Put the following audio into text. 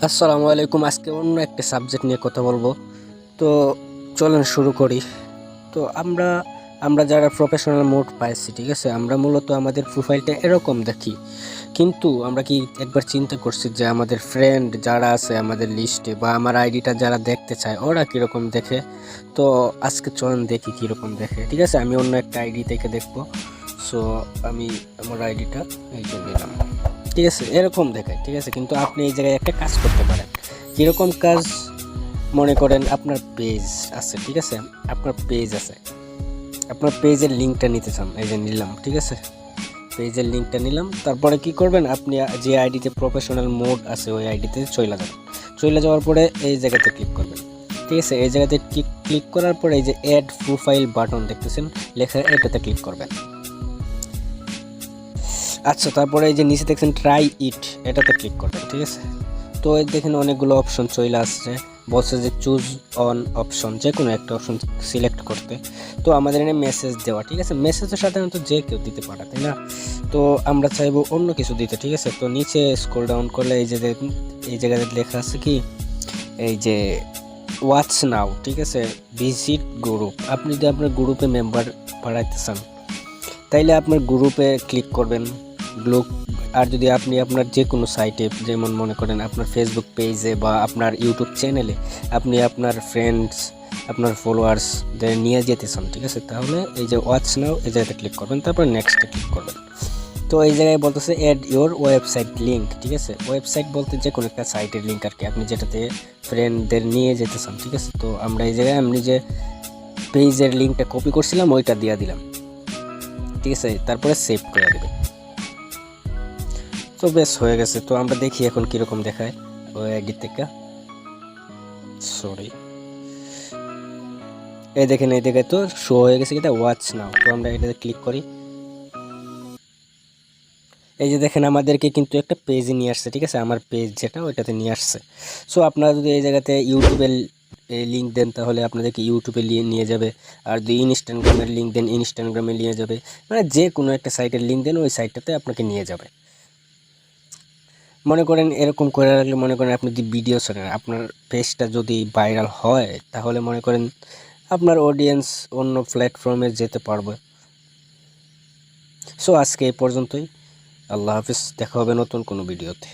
আসসালামু আলাইকুম। আজকে অন্য একটা সাবজেক্ট নিয়ে কথা বলবো। তো চলেন শুরু করি। তো আমরা যারা প্রফেশনাল মোড পাইছি, ঠিক আছে, আমরা মূলত আমাদের প্রোফাইলটা এরকম দেখি, কিন্তু আমরা কি একবার চিন্তা করছি যে আমাদের ফ্রেন্ড যারা আছে আমাদের লিস্টে বা আমার আইডিটা যারা দেখতে চায় ওরা কীরকম দেখে? তো আজকে চলেন দেখি কীরকম দেখে। ঠিক আছে, আমি অন্য একটা আইডি থেকে দেখবো। সো আমি আমার আইডিটা এই যে নিলাম। ঠিক আছে, এরকম দেখায়। ঠিক আছে, কিন্তু আপনি এই জায়গায় একটা কাজ করতে পারেন। কীরকম কাজ? মনে করেন আপনার পেজ আছে, ঠিক আছে, আপনার পেজের লিঙ্কটা নিতে চান, এই যে নিলাম। ঠিক আছে, পেজের লিঙ্কটা নিলাম। তারপরে কি করবেন, আপনি যে আইডিতে প্রফেশনাল মোড আছে ওই আইডিতে চলে যাওয়ার পরে এই জায়গাতে ক্লিক করবেন। ঠিক আছে, এই জায়গাতে ক্লিক করার পরে এই যে অ্যাড প্রোফাইল বাটন দেখতেছেন লেখা, এটাতে ক্লিক করবেন। আচ্ছা, তারপরে এই যে নিচে দেখছেন ট্রাই ইট, এটাতে ক্লিক করবেন। ঠিক আছে, তো এই দেখেন অনেকগুলো অপশন চলে আসছে, বলছে যে চুজ অন অপশন, যে কোনো একটা অপশন সিলেক্ট করতে। তো আমাদের এখানে মেসেজ দেওয়া, ঠিক আছে, মেসেজও সাধারণত যে কেউ দিতে পারে, তাই না? তো আমরা চাইবো অন্য কিছু দিতে। ঠিক আছে, তো নিচে স্ক্রল ডাউন করলে এই যে এই জায়গাতে লেখা আছে কি, এই যে ওয়াচ নাও, ঠিক আছে, ভিজিট গ্রুপ। আপনি যদি আপনার গ্রুপে মেম্বার বাড়াইতে চান তাইলে আপনার গ্রুপে ক্লিক করবেন। গ্রুপ, আর যদি আপনি আপনার যে কোনো সাইটে, যেমন মনে করেন আপনার ফেসবুক পেজে বা আপনার ইউটিউব চ্যানেলে আপনি আপনার ফ্রেন্ডস, আপনার ফলোয়ার্সদের নিয়ে যেতে চান, ঠিক আছে, তাহলে এই যে ওয়াচ নাও এই জায়গাতে ক্লিক করবেন, তারপর নেক্সটে ক্লিক করবেন। তো এই জায়গায় বলতেছে অ্যাড ইওর ওয়েবসাইট লিঙ্ক। ঠিক আছে, ওয়েবসাইট বলতে যে কোনো একটা সাইটের লিঙ্ক আর কি, আপনি যেটাতে ফ্রেন্ডদের নিয়ে যেতে চান। ঠিক আছে, তো আমরা এই জায়গায় আমি যে পেজের লিঙ্কটা কপি করছিলাম ওইটা দিয়ে দিলাম। ঠিক আছে, তারপরে সেভ করে দেবেন। তো বেশ হয়ে গেছে। তো আমরা দেখি এখন কিরকম দেখায় ওই আইডি থেকে। সরি, এই দেখেন এই জায়গায় তো শো হয়ে গেছে এটা ওয়াচ নাও। তো আমরা এটাতে ক্লিক করি। এই যে দেখেন আমাদেরকে কিন্তু একটা পেজে নিয়ে আসছে। ঠিক আছে, আমার পেজ যেটা ওইটাতে নিয়ে আসছে। সো আপনারা যদি এই জায়গাতে ইউটিউবের লিঙ্ক দেন তাহলে আপনাদেরকে ইউটিউবে নিয়ে যাবে, আর যদি ইনস্টাগ্রামের লিঙ্ক দেন ইনস্টাগ্রামে নিয়ে যাবে, মানে যে কোনো একটা সাইটের লিঙ্ক দেন ওই সাইটটাতে আপনাকে নিয়ে যাবে। মনে করেন এরকম করে রাখলে, মনে করেন আপনি যদি ভিডিও ছাড়েন, আপনার পেজটা যদি ভাইরাল হয় তাহলে মনে করেন আপনার অডিয়েন্স অন্য প্ল্যাটফর্মে যেতে পারবে। সো আজকে এই পর্যন্তই। আল্লাহ হাফিজ, দেখা হবে নতুন কোনো ভিডিওতে।